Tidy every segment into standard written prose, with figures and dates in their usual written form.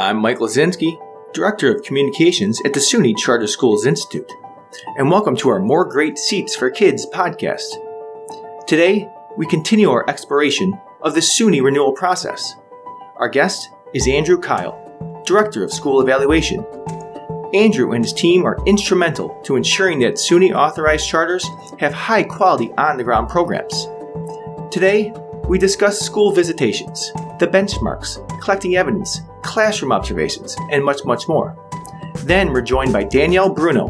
I'm Mike Lesczinski, Director of Communications at the SUNY Charter Schools Institute, and welcome to our More Great Seats for Kids podcast. Today, we continue our exploration of the SUNY renewal process. Our guest is Andrew Kile, Director of School Evaluation. Andrew and his team are instrumental to ensuring that SUNY authorized charters have high-quality on-the-ground programs. Today, we discuss school visitations, the benchmarks, collecting evidence, classroom observations, and much, much more. Then we're joined by Danielle Bruno,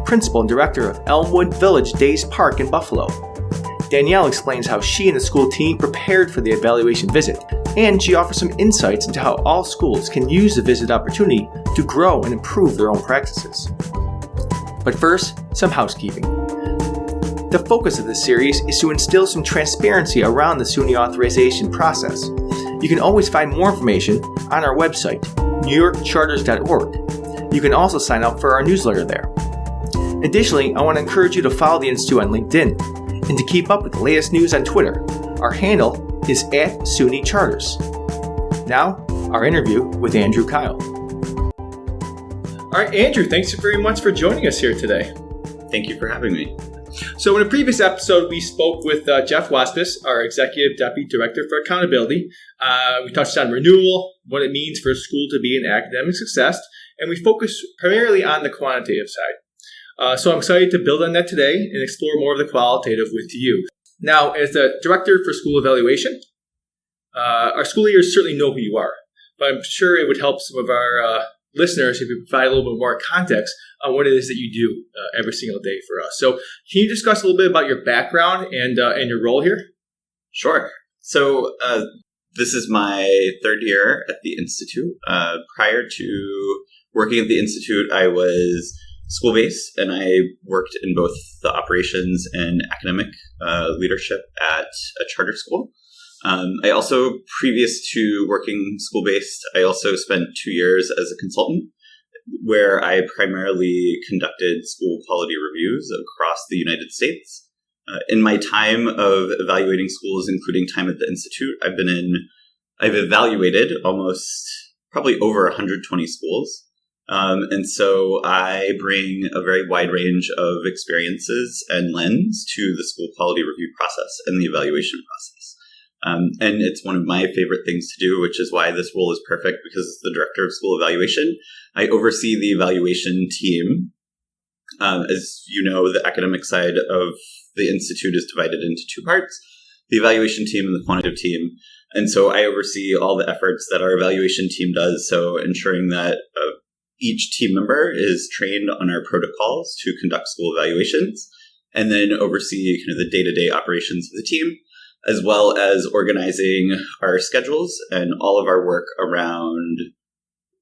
Principal and Director of Elmwood Village Days Park in Buffalo. Danielle explains how she and the school team prepared for the evaluation visit, and she offers some insights into how all schools can use the visit opportunity to grow and improve their own practices. But first, some housekeeping. The focus of this series is to instill some transparency around the SUNY authorization process. You can always find more information on our website, newyorkcharters.org. You can also sign up for our newsletter there. Additionally, I want to encourage you to follow the Institute on LinkedIn and to keep up with the latest news on Twitter. Our handle is @SUNY Charters. Now, our interview with Andrew Kile. All right, Andrew, thanks very much for joining us here today. Thank you for having me. So in a previous episode, we spoke with Jeff Waspis, our Executive Deputy Director for Accountability. We touched on renewal, what it means for a school to be an academic success, and we focused primarily on the quantitative side. So I'm excited to build on that today and explore more of the qualitative with you. Now, as the Director for School Evaluation, our school leaders certainly know who you are, but I'm sure it would help some of our listeners if you provide a little bit more context on what it is that you do every single day for us. So can you discuss a little bit about your background and your role here? Sure. So this is my third year at the Institute. Prior to working at the Institute, I was school-based, and I worked in both the operations and academic leadership at a charter school. I also, previous to working school-based, I also spent 2 years as a consultant, where I primarily conducted school quality reviews across the United States. In my time of evaluating schools, including time at the Institute, I've evaluated probably over 120 schools. And so I bring a very wide range of experiences and lens to the school quality review process and the evaluation process. And it's one of my favorite things to do, which is why this role is perfect, because as the Director of School Evaluation, I oversee the evaluation team. As you know, the academic side of the Institute is divided into two parts, the evaluation team and the quantitative team. And so I oversee all the efforts that our evaluation team does, so ensuring that each team member is trained on our protocols to conduct school evaluations, and then oversee kind of the day-to-day operations of the team, as well as organizing our schedules and all of our work around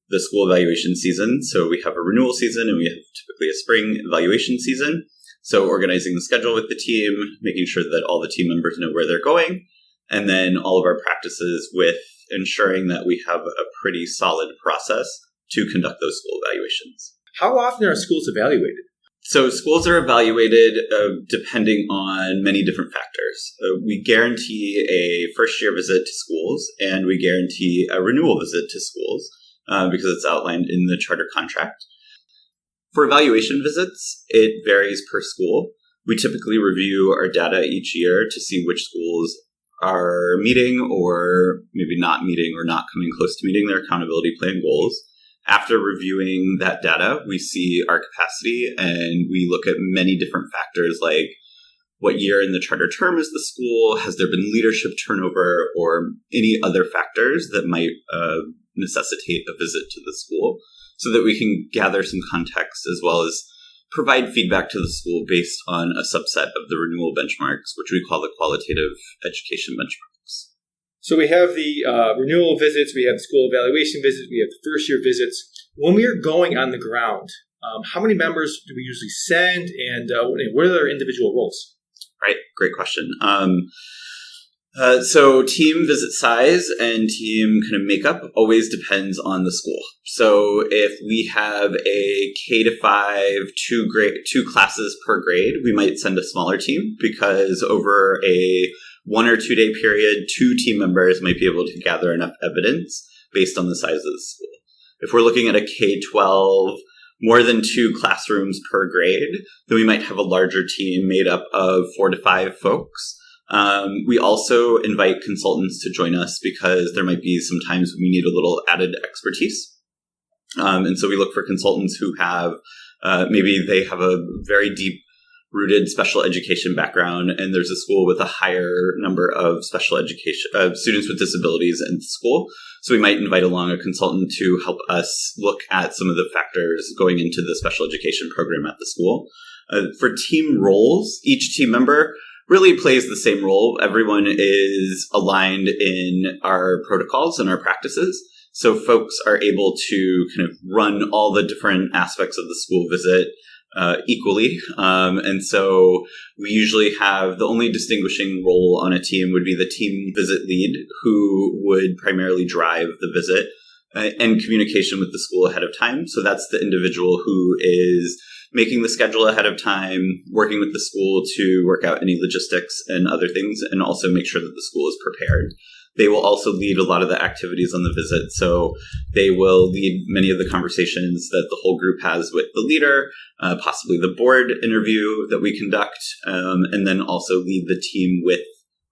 the school evaluation season. So we have a renewal season and we have typically a spring evaluation season. So organizing the schedule with the team, making sure that all the team members know where they're going, and then all of our practices with ensuring that we have a pretty solid process to conduct those school evaluations. How often are schools evaluated? So schools are evaluated depending on many different factors. We guarantee a first-year visit to schools, and we guarantee a renewal visit to schools because it's outlined in the charter contract. For evaluation visits, it varies per school. We typically review our data each year to see which schools are meeting or maybe not meeting or not coming close to meeting their accountability plan goals. After reviewing that data, we see our capacity and we look at many different factors like what year in the charter term is the school, has there been leadership turnover, or any other factors that might necessitate a visit to the school, so that we can gather some context as well as provide feedback to the school based on a subset of the renewal benchmarks, which we call the qualitative education benchmarks. So we have the renewal visits, we have the school evaluation visits, we have the first year visits. When we are going on the ground, how many members do we usually send, and what are their individual roles? Right, great question. So team visit size and team kind of makeup always depends on the school. So if we have a K-5, two classes per grade, we might send a smaller team because over a 1 or 2 day period, 2 team members might be able to gather enough evidence based on the size of the school. if we're looking at a K-12, more than 2 classrooms per grade, then we might have a larger team made up of 4 to 5 folks. We also invite consultants to join us because there might be some times we need a little added expertise. And so we look for consultants who have, maybe they have a very deep-rooted special education background, and there's a school with a higher number of special education students with disabilities in the school. So we might invite along a consultant to help us look at some of the factors going into the special education program at the school. For team roles, each team member really plays the same role. Everyone is aligned in our protocols and our practices. So folks are able to kind of run all the different aspects of the school visit equally. And so we usually have the only distinguishing role on a team would be the team visit lead, who would primarily drive the visit and communication with the school ahead of time. So that's the individual who is making the schedule ahead of time, working with the school to work out any logistics and other things, and also make sure that the school is prepared. They will also lead a lot of the activities on the visit. So they will lead many of the conversations that the whole group has with the leader, possibly the board interview that we conduct, and then also lead the team with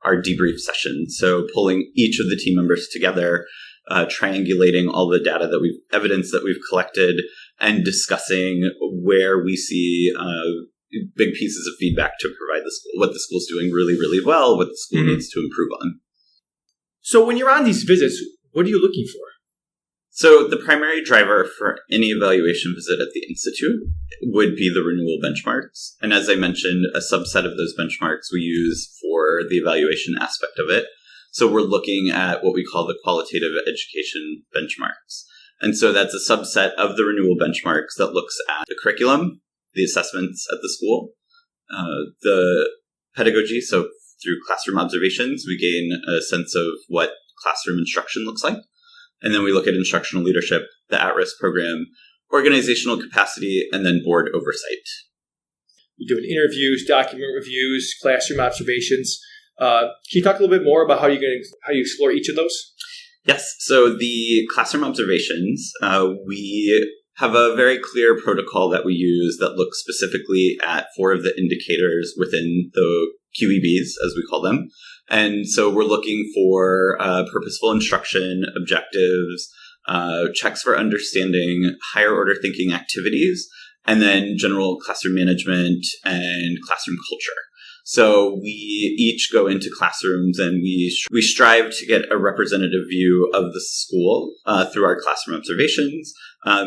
our debrief session. So pulling each of the team members together, triangulating all the data evidence that we've collected, and discussing where we see big pieces of feedback to provide the school, what the school's doing really, really well, what the school needs to improve on. So when you're on these visits, what are you looking for? So the primary driver for any evaluation visit at the Institute would be the renewal benchmarks. And as I mentioned, a subset of those benchmarks we use for the evaluation aspect of it. So we're looking at what we call the qualitative education benchmarks. And so that's a subset of the renewal benchmarks that looks at the curriculum, the assessments at the school, the pedagogy. So through classroom observations, we gain a sense of what classroom instruction looks like. And then we look at instructional leadership, the at-risk program, organizational capacity, and then board oversight. You're doing interviews, document reviews, classroom observations. Can you talk a little bit more about how you explore each of those? Yes. So the classroom observations, we have a very clear protocol that we use that looks specifically at 4 of the indicators within the QEBs, as we call them. And so we're looking for purposeful instruction, objectives, checks for understanding, higher order thinking activities, and then general classroom management and classroom culture. So we each go into classrooms and we strive to get a representative view of the school through our classroom observations.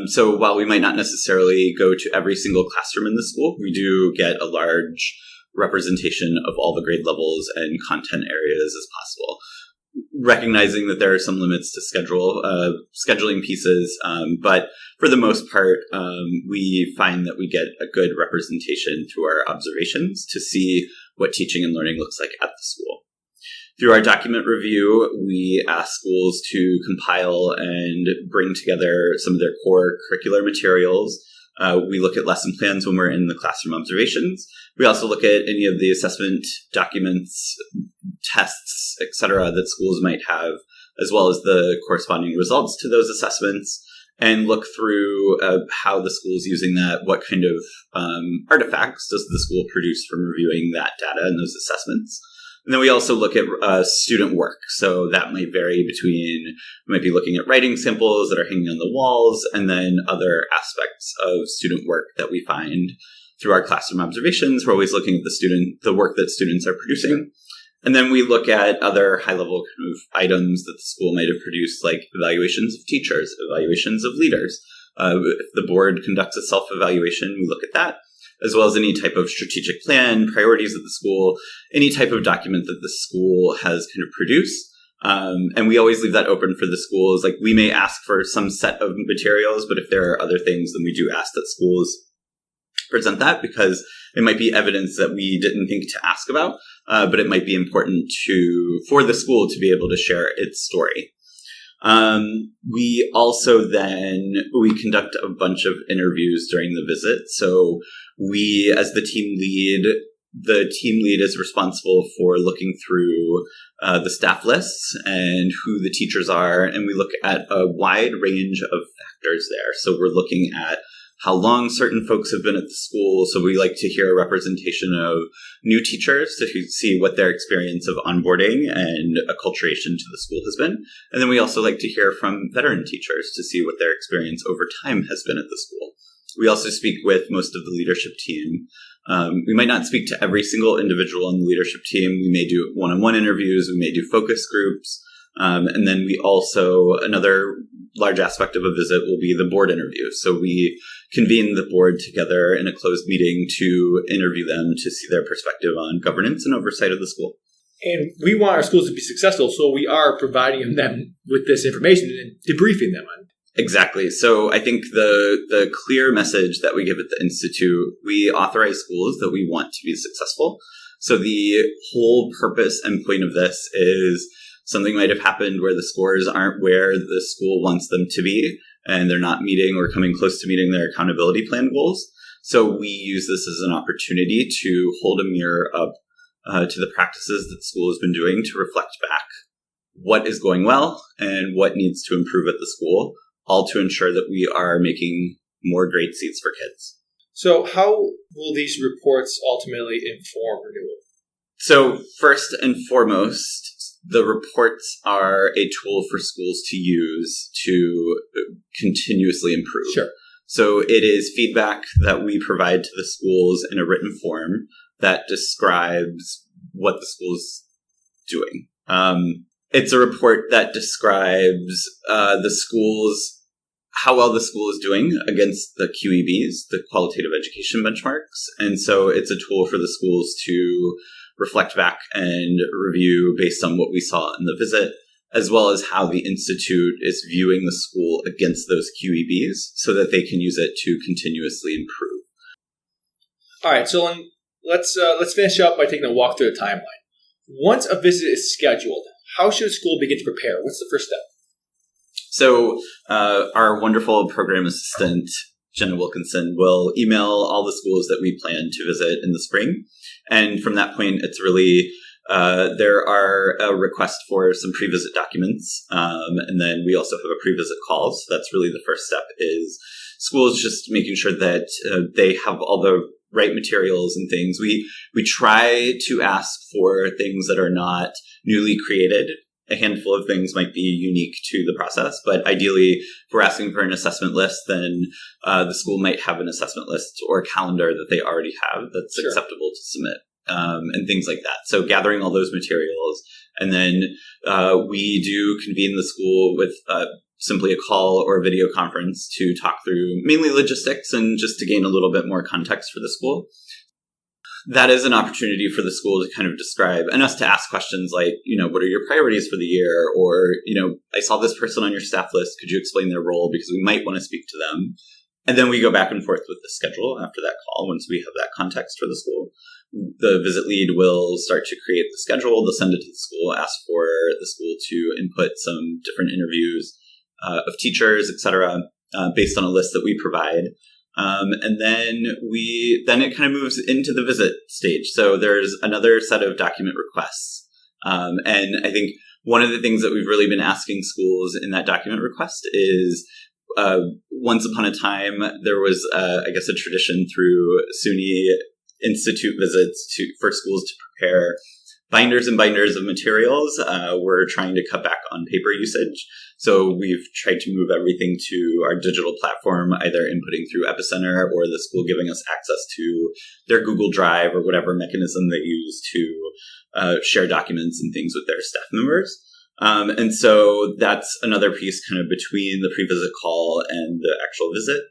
So while we might not necessarily go to every single classroom in the school, we do get a large representation of all the grade levels and content areas as possible, recognizing that there are some limits to scheduling pieces. But for the most part, we find that we get a good representation through our observations to see what teaching and learning looks like at the school. Through our document review, we ask schools to compile and bring together some of their core curricular materials. We look at lesson plans when we're in the classroom observations. We also look at any of the assessment documents, tests, etc. that schools might have, as well as the corresponding results to those assessments, and look through how the school is using that, what kind of artifacts does the school produce from reviewing that data and those assessments. And then we also look at student work. So that might vary between, we might be looking at writing samples that are hanging on the walls, and then other aspects of student work that we find through our classroom observations. We're always looking at the work that students are producing. And then we look at other high-level kind of items that the school might have produced, like evaluations of teachers, evaluations of leaders. If the board conducts a self-evaluation, we look at that, as well as any type of strategic plan, priorities of the school, any type of document that the school has kind of produced. And we always leave that open for the schools. Like, we may ask for some set of materials, but if there are other things, then we do ask that schools present that, because it might be evidence that we didn't think to ask about, but it might be important for the school to be able to share its story. We also then, we conduct a bunch of interviews during the visit. So we, as the team lead, the team lead is responsible for looking through the staff lists and who the teachers are, and we look at a wide range of factors there. So we're looking at how long certain folks have been at the school. So we like to hear a representation of new teachers to see what their experience of onboarding and acculturation to the school has been. And then we also like to hear from veteran teachers to see what their experience over time has been at the school. We also speak with most of the leadership team. We might not speak to every single individual on the leadership team. We may do one-on-one interviews. We may do focus groups. And then we also, another large aspect of a visit will be the board interview. So we convene the board together in a closed meeting to interview them to see their perspective on governance and oversight of the school. And we want our schools to be successful, so we are providing them with this information and debriefing them on it. Exactly. So I think the clear message that we give at the Institute, we authorize schools that we want to be successful. So the whole purpose and point of this is something might have happened where the scores aren't where the school wants them to be, and they're not meeting or coming close to meeting their accountability plan goals. So we use this as an opportunity to hold a mirror up to the practices that the school has been doing to reflect back what is going well and what needs to improve at the school, all to ensure that we are making more great seats for kids. So how will these reports ultimately inform renewal? So first and foremost, the reports are a tool for schools to use to continuously improve. Sure. So it is feedback that we provide to the schools in a written form that describes what the school's doing. It's a report that describes how well the school is doing against the QEBs, the qualitative education benchmarks. And so it's a tool for the schools to reflect back and review based on what we saw in the visit, as well as how the Institute is viewing the school against those QEBs so that they can use it to continuously improve. All right, so let's finish up by taking a walk through the timeline. Once a visit is scheduled, how should a school begin to prepare? What's the first step? So our wonderful program assistant, Jenna Wilkinson, will email all the schools that we plan to visit in the spring. And from that point, it's really, there are a request for some pre-visit documents. And then we also have a pre-visit call. So that's really the first step, is schools just making sure that they have all the right materials and things. We try to ask for things that are not newly created. A handful of things might be unique to the process, but ideally, if we're asking for an assessment list, then the school might have an assessment list or a calendar that they already have that's Sure. acceptable to submit, and things like that. So gathering all those materials, and then we do convene the school with simply a call or a video conference to talk through mainly logistics and just to gain a little bit more context for the school. That is an opportunity for the school to kind of describe and us to ask questions like, what are your priorities for the year? Or, I saw this person on your staff list. Could you explain their role? Because we might want to speak to them. And then we go back and forth with the schedule after that call. Once we have that context for the school, the visit lead will start to create the schedule. They'll send it to the school, ask for the school to input some different interviews of teachers, et cetera, based on a list that we provide. And then it kind of moves into the visit stage. So there's another set of document requests. And I think one of the things that we've really been asking schools in that document request is, once upon a time, there was, a tradition through SUNY Institute visits for schools to prepare binders and binders of materials. We're trying to cut back on paper usage. So we've tried to move everything to our digital platform, either inputting through Epicenter or the school giving us access to their Google Drive or whatever mechanism they use to share documents and things with their staff members. And so that's another piece kind of between the pre-visit call and the actual visit.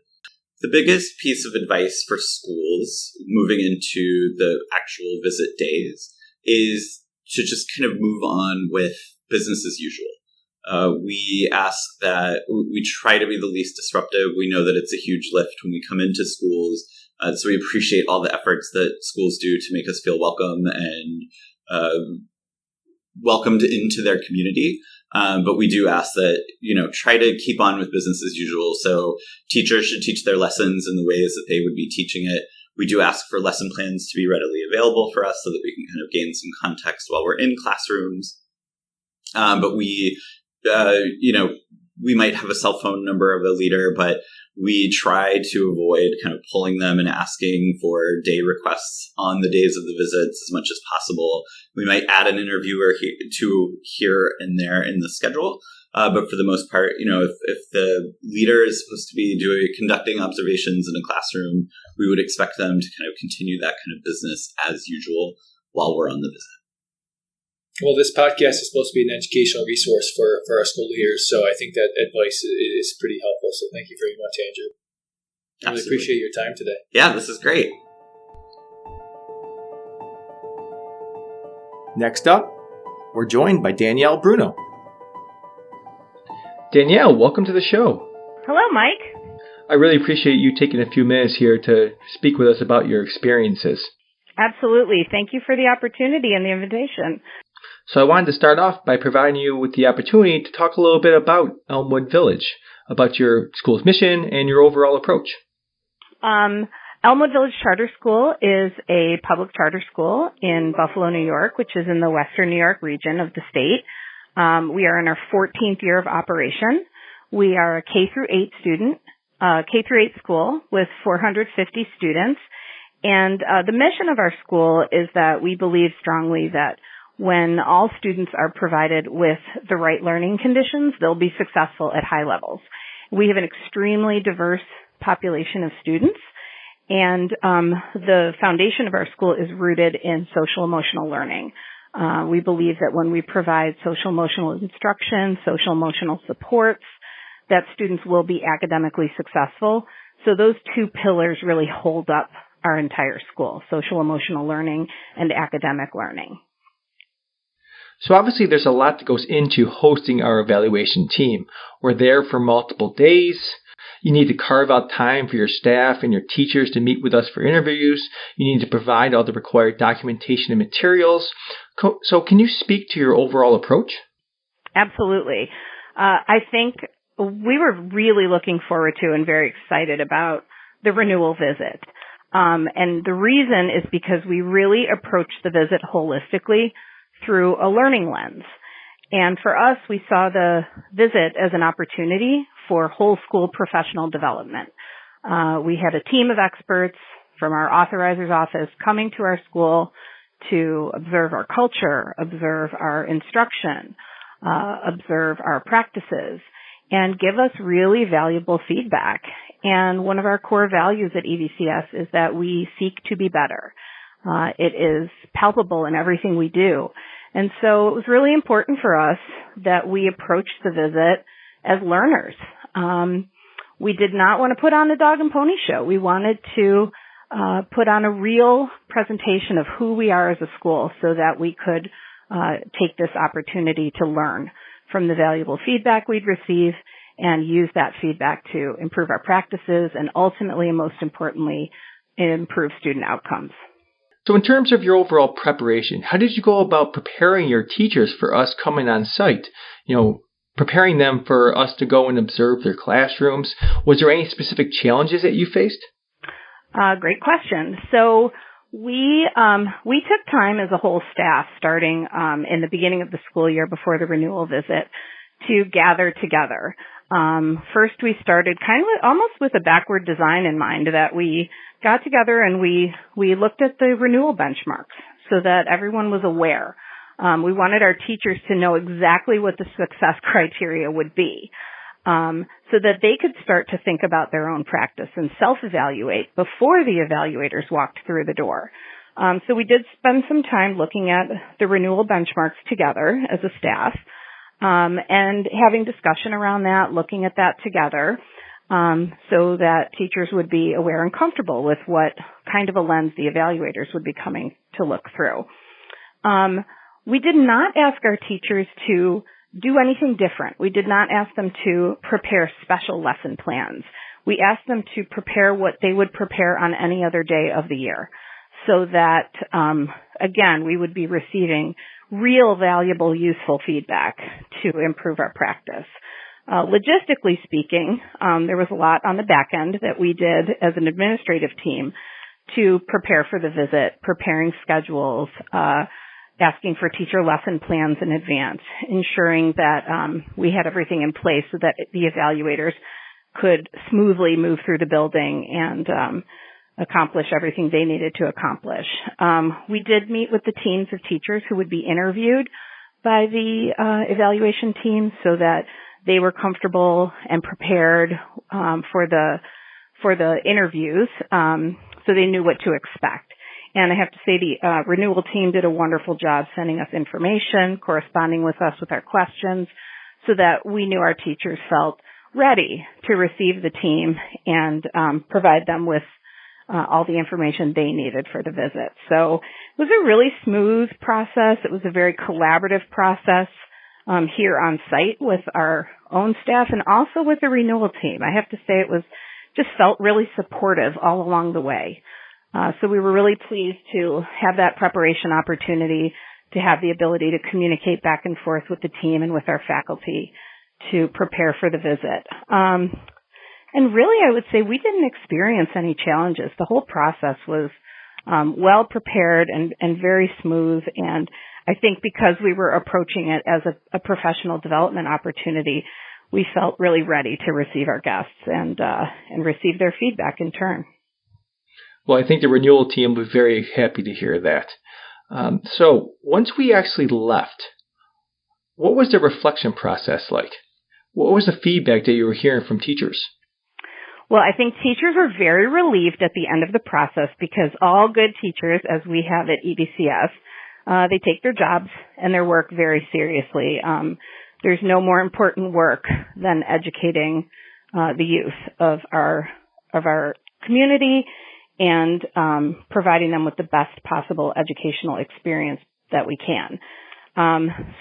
The biggest piece of advice for schools moving into the actual visit days is to just kind of move on with business as usual. We ask that we try to be the least disruptive. We know that it's a huge lift when we come into schools. So we appreciate all the efforts that schools do to make us feel welcome and welcomed into their community. But we do ask that, try to keep on with business as usual. So teachers should teach their lessons in the ways that they would be teaching it. We do ask for lesson plans to be readily available for us so that we can kind of gain some context while we're in classrooms. But we, we might have a cell phone number of a leader, but we try to avoid kind of pulling them and asking for day requests on the days of the visits as much as possible. We might add an interviewer to here and there in the schedule. But for the most part, if the leader is supposed to be conducting observations in a classroom, we would expect them to kind of continue that kind of business as usual while we're on the visit. Well, this podcast is supposed to be an educational resource for our school leaders, so I think that advice is pretty helpful. So thank you very much, Andrew. I really appreciate your time today. Yeah, this is great. Next up, we're joined by Danielle Bruno. Danielle, welcome to the show. Hello, Mike. I really appreciate you taking a few minutes here to speak with us about your experiences. Absolutely. Thank you for the opportunity and the invitation. So I wanted to start off by providing you with the opportunity to talk a little bit about Elmwood Village, about your school's mission and your overall approach. Elmwood Village Charter School is a public charter school in Buffalo, New York, which is in the western New York region of the state. We are in our 14th year of operation. We are a K through 8 school with 450 students. And the mission of our school is that we believe strongly that when all students are provided with the right learning conditions, they'll be successful at high levels. We have an extremely diverse population of students, and the foundation of our school is rooted in social-emotional learning. We believe that when we provide social-emotional instruction, social-emotional supports, that students will be academically successful. So those two pillars really hold up our entire school, social-emotional learning and academic learning. So obviously there's a lot that goes into hosting our evaluation team. We're there for multiple days. You need to carve out time for your staff and your teachers to meet with us for interviews. You need to provide all the required documentation and materials. So can you speak to your overall approach? Absolutely. I think we were really looking forward to and very excited about the renewal visit. And the reason is because we really approached the visit holistically through a learning lens. And for us, we saw the visit as an opportunity for whole school professional development. We had a team of experts from our authorizer's office coming to our school to observe our culture, observe our instruction, observe our practices, and give us really valuable feedback. And one of our core values at EVCS is that we seek to be better. It is palpable in everything we do. And so it was really important for us that we approach the visit as learners. We did not want to put on a dog and pony show. We wanted to put on a real presentation of who we are as a school so that we could take this opportunity to learn from the valuable feedback we'd receive and use that feedback to improve our practices and ultimately and most importantly, improve student outcomes. So in terms of your overall preparation, how did you go about preparing your teachers for us coming on site? Preparing them for us to go and observe their classrooms. Was there any specific challenges that you faced? Great question. So we took time as a whole staff starting in the beginning of the school year before the renewal visit to gather together. First, we started kind of almost with a backward design in mind, that we got together and we looked at the renewal benchmarks so that everyone was aware. We wanted our teachers to know exactly what the success criteria would be, so that they could start to think about their own practice and self-evaluate before the evaluators walked through the door. So we did spend some time looking at the renewal benchmarks together as a staff, and having discussion around that, looking at that together, so that teachers would be aware and comfortable with what kind of a lens the evaluators would be coming to look through. We did not ask our teachers to do anything different. We did not ask them to prepare special lesson plans. We asked them to prepare what they would prepare on any other day of the year, so that, again, we would be receiving real, valuable, useful feedback to improve our practice. Logistically speaking, there was a lot on the back end that we did as an administrative team to prepare for the visit, preparing schedules, asking for teacher lesson plans in advance, ensuring that we had everything in place so that the evaluators could smoothly move through the building and accomplish everything they needed to accomplish. We did meet with the teams of teachers who would be interviewed by the evaluation team so that they were comfortable and prepared for the interviews, so they knew what to expect. And I have to say the renewal team did a wonderful job sending us information, corresponding with us with our questions, so that we knew our teachers felt ready to receive the team and provide them with all the information they needed for the visit. So it was a really smooth process. It was a very collaborative process here on site with our own staff and also with the renewal team. I have to say it was just felt really supportive all along the way. So we were really pleased to have that preparation opportunity, to have the ability to communicate back and forth with the team and with our faculty to prepare for the visit. And really, I would say we didn't experience any challenges. The whole process was well prepared and very smooth. And I think because we were approaching it as a professional development opportunity, we felt really ready to receive our guests and receive their feedback in turn. Well, I think the renewal team will be very happy to hear that. So once we actually left, what was the reflection process like? What was the feedback that you were hearing from teachers? Well, I think teachers were very relieved at the end of the process because all good teachers, as we have at EVCS, they take their jobs and their work very seriously. There's no more important work than educating the youth of our community and providing them with the best possible educational experience that we can.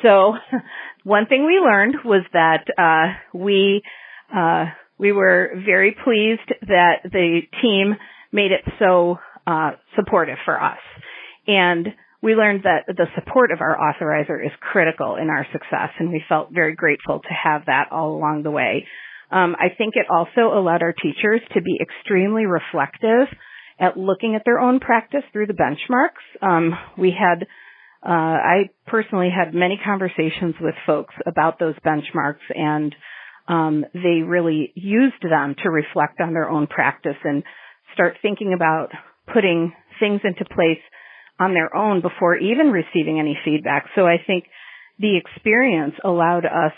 So one thing we learned was that we were very pleased that the team made it so supportive for us. And we learned that the support of our authorizer is critical in our success, and we felt very grateful to have that all along the way. I think it also allowed our teachers to be extremely reflective at looking at their own practice through the benchmarks. I personally had many conversations with folks about those benchmarks, and they really used them to reflect on their own practice and start thinking about putting things into place on their own before even receiving any feedback. So I think the experience allowed us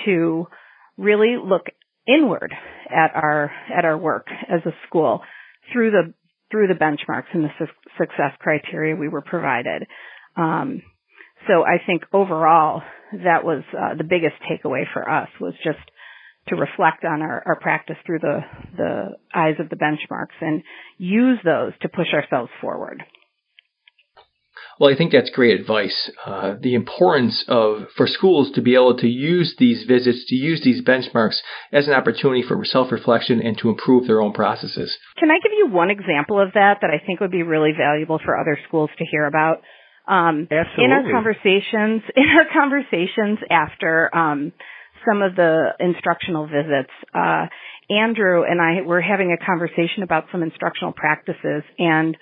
to really look inward at our work as a school through the benchmarks and the success criteria we were provided. So I think overall that was the biggest takeaway for us, was just to reflect on our practice through the eyes of the benchmarks and use those to push ourselves forward. Well, I think that's great advice. The importance for schools to be able to use these visits, to use these benchmarks as an opportunity for self-reflection and to improve their own processes. Can I give you one example of that I think would be really valuable for other schools to hear about? Absolutely. In our conversations after some of the instructional visits, Andrew and I were having a conversation about some instructional practices, and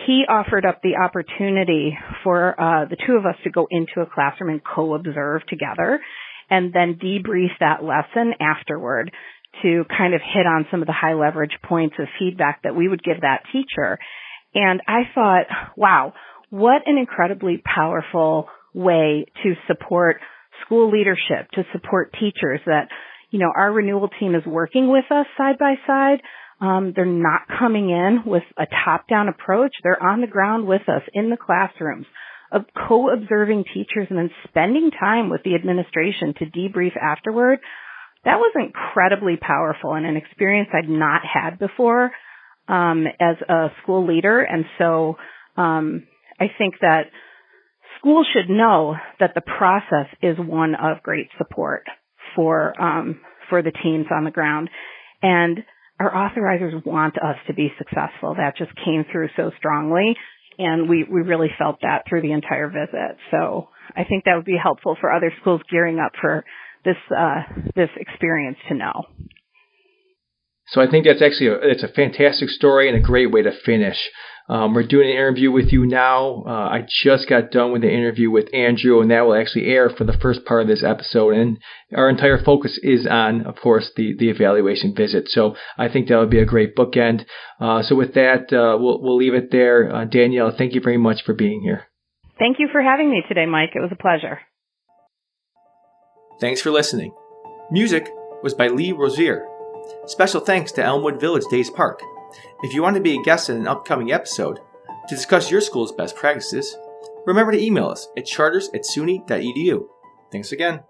he offered up the opportunity for the two of us to go into a classroom and co-observe together and then debrief that lesson afterward to kind of hit on some of the high leverage points of feedback that we would give that teacher. And I thought, wow, what an incredibly powerful way to support school leadership, to support teachers, that, our renewal team is working with us side by side. They're not coming in with a top-down approach. They're on the ground with us in the classrooms, of co-observing teachers and then spending time with the administration to debrief afterward. That was incredibly powerful and an experience I'd not had before as a school leader. And so I think that schools should know that the process is one of great support for the teams on the ground. And our authorizers want us to be successful. That just came through so strongly, and we really felt that through the entire visit. So I think that would be helpful for other schools gearing up for this experience to know. So I think that's actually it's a fantastic story and a great way to finish. We're doing an interview with you now. I just got done with the interview with Andrew, and that will actually air for the first part of this episode. And our entire focus is on, of course, the evaluation visit. So I think that would be a great bookend. So with that, we'll leave it there. Danielle, thank you very much for being here. Thank you for having me today, Mike. It was a pleasure. Thanks for listening. Music was by Lee Rosier. Special thanks to Elmwood Village Days Park. If you want to be a guest in an upcoming episode to discuss your school's best practices, remember to email us at charters@suny.edu. Thanks again.